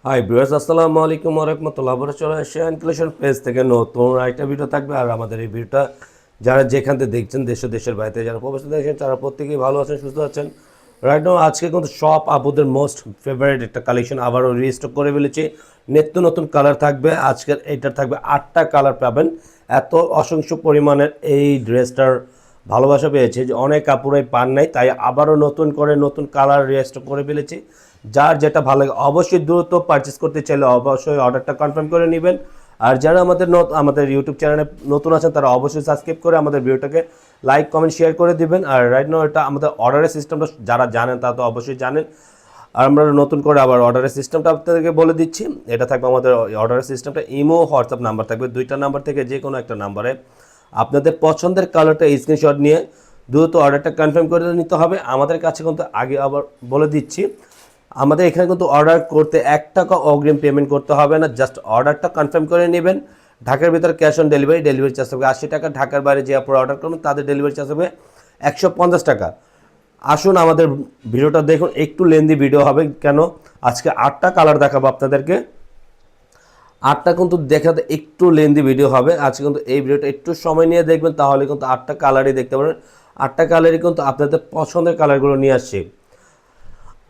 Hi viewers, আসসালামু আলাইকুম ওয়া রাহমাতুল্লাহি ওয়া বারাকাতুহু। চলে আসছে ইনক্লুশন পেজ থেকে নতুন একটা ভিডিও থাকবে। আর আমাদের এই ভিডিওটা যারা যেখান থেকে দেখছেন, দেশ ও দেশের বাইরে যারা প্রবাসী দেখছেন, তারা প্রত্যেকেই ভালো আছেন, সুস্থ আছেন। রাইট নাও আজকে কিন্তু সব আপুদের মোস্ট ফেভারিট একটা কালেকশন আবারও রিস্টক করে ফেলেছি। নিত্য নতুন কালার থাকবে। আজকের এইটার থাকবে 8টা কালার পাবেন। এত অসংখ্য পরিমাণের এই ড্রেসটার ভালোবাসা পেয়েছে যে অনেক কাপড়ই পান নাই, তাই আবারও নতুন করে নতুন কালার রিস্টক করে ফেলেছি। যার যেটা ভালো লাগে অবশ্যই দ্রুত পারচেস করতে চাইলে অবশ্যই অর্ডারটা কনফার্ম করে নেবেন। আর যারা আমাদের ইউটিউব চ্যানেলে নতুন আছেন তারা অবশ্যই সাবস্ক্রাইব করে আমাদের ভিডিওটাকে লাইক কমেন্ট শেয়ার করে দিবেন। আর রাইট নাও এটা আমাদের অর্ডারের সিস্টেমটা যারা জানেন তারা তো অবশ্যই জানেন। আর আমরা নতুন করে আবার অর্ডারের সিস্টেমটা আপনাদেরকে বলে দিচ্ছি। এটা থাকবে আমাদের অর্ডারের সিস্টেমটা, ইমো হোয়াটসঅ্যাপ নাম্বার থাকবে, দুইটা নাম্বার থেকে যে কোনো একটা নাম্বারে আপনাদের পছন্দের কালারটা স্ক্রিনশট নিয়ে দ্রুত অর্ডারটা কনফার্ম করে নিতে হবে। আমাদের কাছে কিন্তু আগে আবার বলে দিচ্ছি, আমাদের এখানে কিন্তু অর্ডার করতে 1 টাকা অগ্রিম পেমেন্ট করতে হবে না, জাস্ট অর্ডারটা কনফার্ম করে নেবেন। ঢাকার ভিতরে ক্যাশ অন ডেলিভারি চার্জ হবে 80 টাকা। ঢাকার বাইরে যে আপনারা অর্ডার করবেন তাদের ডেলিভারি চার্জ হবে 150 টাকা। আসুন আমাদের ভিডিওটা দেখুন, একটু লেন্দি ভিডিও হবে কেন, আজকে 8টা কালার দেখাবো আপনাদেরকে। 8টা কিন্তু দেখাতে একটু লেন্দি ভিডিও হবে আজকে, কিন্তু এই ভিডিওটা একটু সময় নিয়ে দেখবেন, তাহলে কিন্তু 8টা কালারই দেখতে পারেন। 8টা কালারই কিন্তু আপনাদের পছন্দের কালারগুলো নিয়ে আসছে।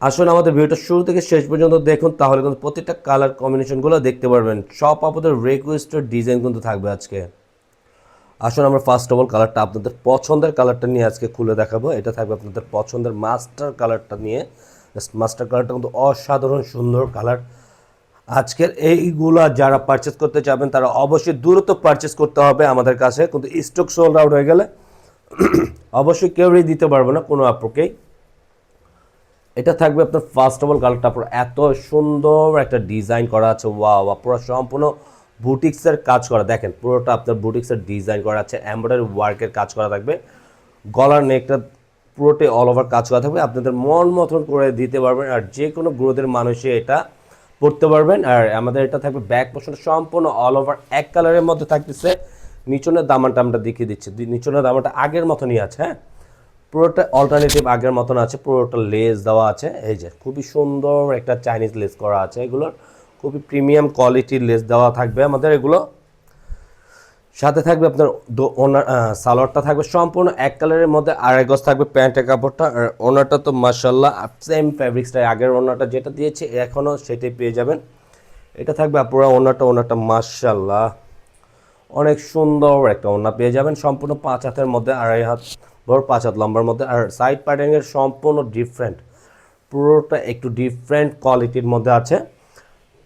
আসলে আমাদের ভিডিওটা শুরু থেকে শেষ পর্যন্ত দেখুন, তাহলে কিন্তু প্রত্যেকটা কালার কম্বিনেশনগুলো দেখতে পারবেন। সব আপনাদের রিকোয়েস্টেড ডিজাইন কিন্তু থাকবে আজকে। আসলে আমরা ফার্স্ট অফ অল কালারটা আপনাদের পছন্দের কালারটা নিয়ে আজকে খুলে দেখাবো। এটা থাকবে আপনাদের পছন্দের মাস্টার কালারটা নিয়ে। মাস্টার কালারটা কিন্তু অসাধারণ সুন্দর কালার। আজকের এইগুলা যারা পারচেস করতে চাবেন তারা অবশ্যই দ্রুত পারচেস করতে হবে আমাদের কাছে, কিন্তু স্টক সোল্ড আউট হয়ে গেলে অবশ্যই কেউই দিতে পারবো না কোনো আপুকেই। এটা থাকবে আপনার ফার্স্ট অফ অল কালারটা পুরো এত সুন্দর একটা ডিজাইন করা আছে, ওয়াও, পুরো সম্পূর্ণ বুটিক্সের কাজ করা। দেখেন পুরোটা আপনার বুটিক্সের ডিজাইন করা আছে, এমব্রয়ডারি ওয়ার্কের কাজ করা থাকবে। গলার নেকটা পুরোটাই অল ওভার কাজ করা থাকবে, আপনাদের মন মতন করে দিতে পারবেন। আর যে কোনো গ্রোথের মানুষই এটা পড়তে পারবেন। আর আমাদের এটা থাকবে ব্যাক পোর্শনটা সম্পূর্ণ অল ওভার এক কালারের মধ্যে থাকতেছে। নিচনের দামানটা আমরা দেখিয়ে দিচ্ছি, নিচনের দামানটা আগের মতনই আছে। হ্যাঁ, পুরোটা অল্টারনেটিভ আগের মতন আছে, পুরোটা লেস দেওয়া আছে। এই যে খুবই সুন্দর একটা চাইনিজ লেস করা আছে, এগুলোর খুবই প্রিমিয়াম কোয়ালিটির লেস দেওয়া থাকবে আমাদের এগুলো। সাথে থাকবে আপনার সালোয়ারটা থাকবে সম্পূর্ণ এক কালারের মধ্যে, আড়াই গজ থাকবে প্যান্টের কাপড়টা। আর ওনাটা তো মাশাআল্লাহ সেম ফ্যাব্রিক্সটাই, আগের ওনাটা যেটা দিয়েছে এখনও সেটাই পেয়ে যাবেন। এটা থাকবে পুরো ওনাটা মাশাআল্লাহ অনেক সুন্দর একটা ওড়না পেয়ে যাবেন, সম্পূর্ণ 5 হাতের মধ্যে, আড়াই হাত বড় 5 হাত লম্বার মধ্যে। আর সাইড প্যাটার্নের সম্পূর্ণ ডিফারেন্ট, পুরোটা একটু ডিফারেন্ট কোয়ালিটির মধ্যে আছে।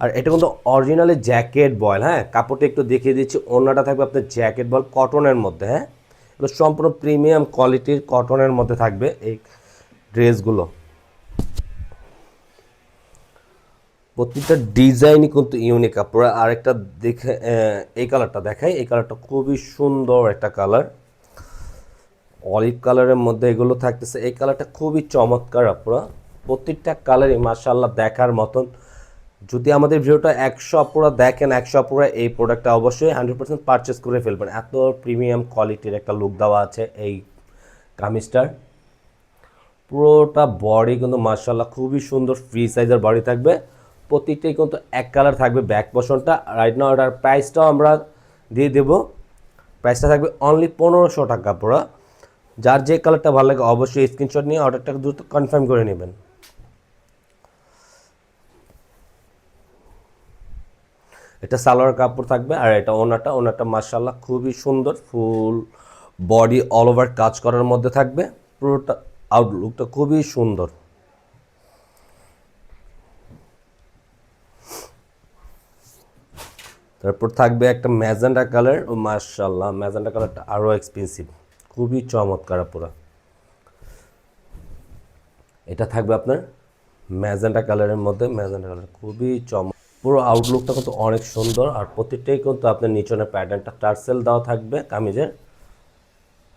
আর এটা কিন্তু অরিজিনালি জ্যাকেট বয়েল। হ্যাঁ, কাপড়টা একটু দেখিয়ে দিচ্ছি, ওড়নাটা থাকবে আপনার জ্যাকেট বয়েল কটনের মধ্যে। হ্যাঁ, এগুলো সম্পূর্ণ প্রিমিয়াম কোয়ালিটির কটনের মধ্যে থাকবে এই ড্রেসগুলো। প্রত্যেকটা ডিজাইনই কিন্তু ইউনিক। আপনারা আরেকটা দেখে এই কালারটা দেখাই, এই কালারটা খুবই সুন্দর একটা কালার, অলিভ কালারের মধ্যে এগুলো থাকতেছে। এই কালারটা খুবই চমৎকার। আপনারা প্রত্যেকটা কালারই মাশাআল্লাহ দেখার মতন। যদি আমাদের ভিডিওটা 100 আপুরা দেখেন, 100 আপুরা এই প্রোডাক্টটা অবশ্যই 100% পারচেস করে ফেলবেন। এত প্রিমিয়াম কোয়ালিটির একটা লুক দেওয়া আছে এই কামিজটার। পুরোটা বডি কিন্তু মাশাআল্লাহ খুবই সুন্দর, ফ্রি সাইজের বডি থাকবে। প্রত্যেকটাই কিন্তু এক কালার থাকবে ব্যাক পোর্শনটা। রাইট নাও এটার প্রাইসটাও আমরা দিয়ে দেবো। প্রাইসটা থাকবে অনলি 1500 টাকা পুরো। যার যে কালারটা ভালো লাগে অবশ্যই স্ক্রিনশট নিয়ে অর্ডারটা দ্রুত কনফার্ম করে নেবেন। এটা সালোয়ার কাপড় থাকবে। আর এটা ওনাটা মাশাআল্লাহ খুবই সুন্দর, ফুল বডি অল ওভার কাজ করার মধ্যে থাকবে। পুরোটা আউটলুকটা খুবই সুন্দর। তারপর থাকবে একটা ম্যাজেন্টা কালার, ও মাশাআল্লাহ ম্যাজেন্টা কালারটা আরও এক্সপেন্সিভ, খুবই চমৎকার পুরো। এটা থাকবে আপনার ম্যাজেন্টা কালারের মধ্যে, ম্যাজেন্টা কালার খুবই পুরো আউটলুকটা কিন্তু অনেক সুন্দর। আর প্রত্যেকটাই কিন্তু আপনার নিচনের প্যাটার্নটা টার্সেল দেওয়া থাকবে কামিজের।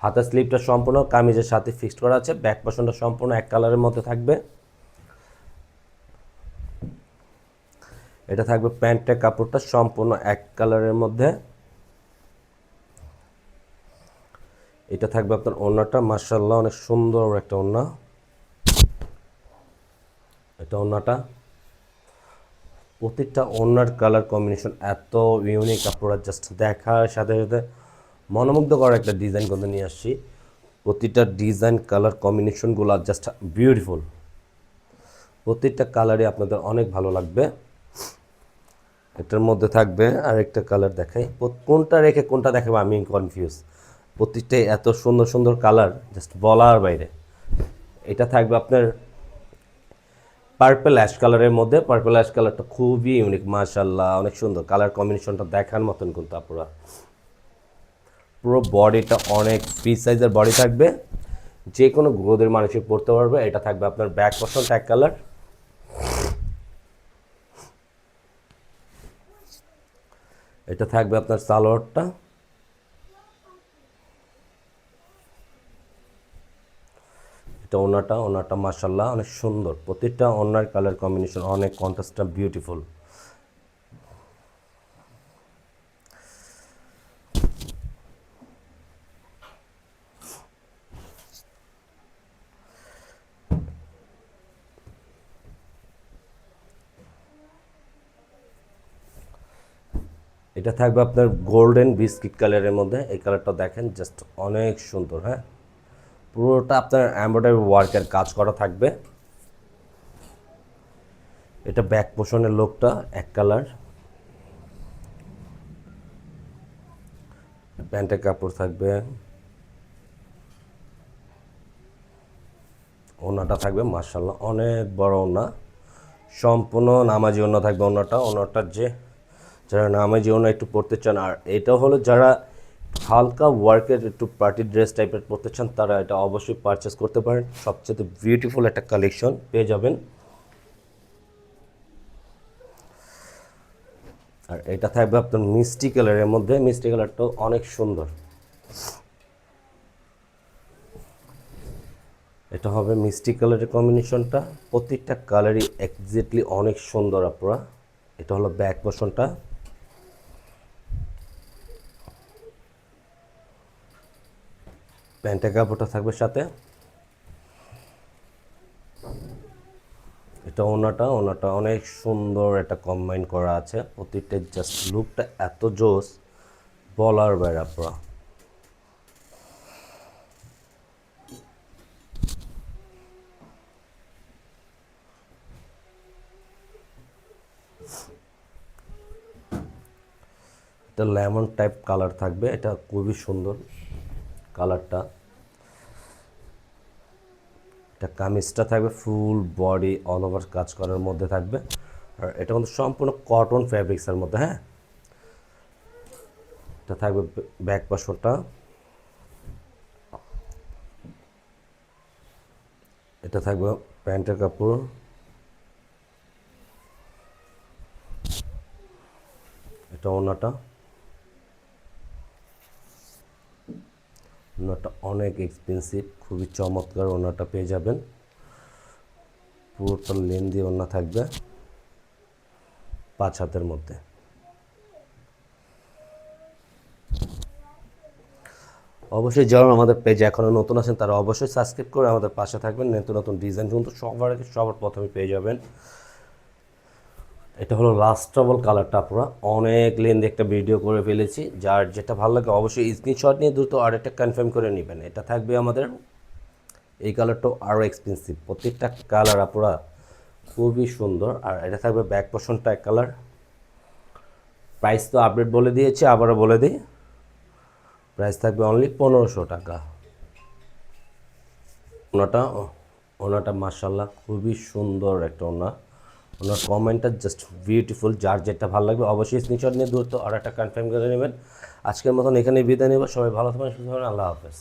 হাতের স্লিপটা সম্পূর্ণ কামিজের সাথে ফিক্সড করা আছে, ব্যাক পোর্শনটা সম্পূর্ণ এক কালারের মধ্যে থাকবে। এটা থাকবে প্যান্টের কাপড়টা সম্পূর্ণ এক কালারের মধ্যে। এটা থাকবে আপনার ওড়নাটা মাশাআল্লাহ অনেক সুন্দর একটা ওড়না। এটা ওড়নাটা প্রত্যেকটা ওনার কালার কম্বিনেশন এত ইউনিক, আপনারা জাস্ট দেখার সাথে সাথে মনোমুগ্ধ করার একটা ডিজাইন কিন্তু নিয়ে আসছি। প্রতিটা ডিজাইন কালার কম্বিনেশনগুলো জাস্ট বিউটিফুল, প্রত্যেকটা কালারই আপনাদের অনেক ভালো লাগবে। এটার মধ্যে থাকবে আরেকটা কালার দেখাই, কোনটা রেখে কোনটা দেখাবো আমি কনফিউজ, প্রত্যেকটাই এত সুন্দর সুন্দর কালার জাস্ট বলার বাইরে। এটা থাকবে আপনার পার্পল অ্যাশ কালারের মধ্যে, পার্পল অ্যাশ কালারটা খুবই ইউনিক, মাশাআল্লাহ অনেক সুন্দর কালার কম্বিনেশনটা দেখার মতন কিন্তু আপনারা। পুরো বডিটা অনেক ফ্রি সাইজের বডি থাকবে, যে কোনো গ্রোদের মানুষই পড়তে পারবে। এটা থাকবে আপনার ব্যাক পশন ট্যাগ কালার, এটা থাকবে আপনার সালোয়ারটা, এটা ওনাটা মাশাআল্লাহ অনেক সুন্দর, প্রত্যেকটা ওনার কালার কম্বিনেশন অনেক কন্ট্রাস্টটা বিউটিফুল। এটা থাকবে আপনার গোল্ডেন বিস্কিট কালারের মধ্যে, এই কালারটা দেখেন জাস্ট অনেক সুন্দর। হ্যাঁ, পুরোটা আপনার এমব্রয়ডারি ওয়ার্কের কাজ করা থাকবে। এটা ব্যাক পোর্শনের লোকটা এক কালার, প্যান্টের কাপড় থাকবে, ওনাটা থাকবে মাশাআল্লাহ অনেক বড় ওনা, সম্পূর্ণ নামাজি ওনা থাকবে। ওনাটার যে যারা নামাজি ওনা একটু পরতে চান, আর এটা হলো যারা হালকা ওয়ার্কের একটু পার্টি ড্রেস টাইপের পরতে চান, তারা এটা অবশ্যই পারচেস করতে পারেন। সবচেয়ে বিউটিফুল একটা কালেকশন পেয়ে যাবেন। আর এটা থাকবে আপনার মিষ্টি কালারের মধ্যে, মিষ্টি কালারটাও অনেক সুন্দর। এটা হবে মিষ্টি কালারের কম্বিনেশনটা, প্রত্যেকটা কালারই এক্স্যাক্টলি অনেক সুন্দর আপনারা। এটা হলো ব্যাক পোর্শনটা, প্যান্টের কাপড়টা থাকবে সাথে, এটা ওনাটা অনেক সুন্দর একটা কম্বাইন করা আছে, প্রত্যেকটা জাস্ট লুকটা এত জোস বলার বাইরে আপনারা। এটা লেমন টাইপ কালার থাকবে, এটা খুবই সুন্দর কালারটা। এটা কামিজটা থাকবে ফুল বডি অল ওভার কাজ করার মধ্যে থাকবে, আর এটা কিন্তু সম্পূর্ণ কটন ফ্যাব্রিক্সের মধ্যে। হ্যাঁ, এটা থাকবে ব্যাক পাশটা, এটা থাকবে প্যান্টের কাপড়, এটা ওনাটা অনেক এক্সপেন্সিভ, খুবই চমৎকার ওনাটা পেয়ে যাবেন। পুরোটা লেন দিয়ে ওনা থাকবে 5 হাতের মধ্যে। অবশ্যই যারা আমাদের পেজে এখনও নতুন আছেন তারা অবশ্যই সাবস্ক্রাইব করে আমাদের পাশে থাকবেন, নতুন নতুন ডিজাইন কিন্তু সবার প্রথমে পেয়ে যাবেন। এটা হলো লাস্ট ট্রাবল কালারটা, আপনারা অনেক লেন্থ একটা ভিডিও করে ফেলেছি, যার যেটা ভালো লাগে অবশ্যই স্ক্রিনশট নিয়ে দ্রুত আরেকটা কনফার্ম করে নেবেন। এটা থাকবে আমাদের এই কালারটাও আরও এক্সপেন্সিভ, প্রত্যেকটা কালার আপনারা খুবই সুন্দর। আর এটা থাকবে ব্যাক পোর্শনটা এক কালার, প্রাইস তো আপডেট বলে দিয়েছি, আবারও বলে দিই, প্রাইস থাকবে অনলি 1500 টাকা। ওনাটা মাশাআল্লাহ খুবই সুন্দর একটা ওনার কমেন্টটা জাস্ট বিউটিফুল, যার যেটা ভালো লাগবে অবশ্যই স্ক্রিনশট নিয়ে দ্রুত আর একটা কনফার্ম করে নেবেন। আজকের মতন এখানেই বিদায় নেব, সবাই ভালো থাকবেন, সুস্থ থাকবেন, আল্লাহ হাফেজ।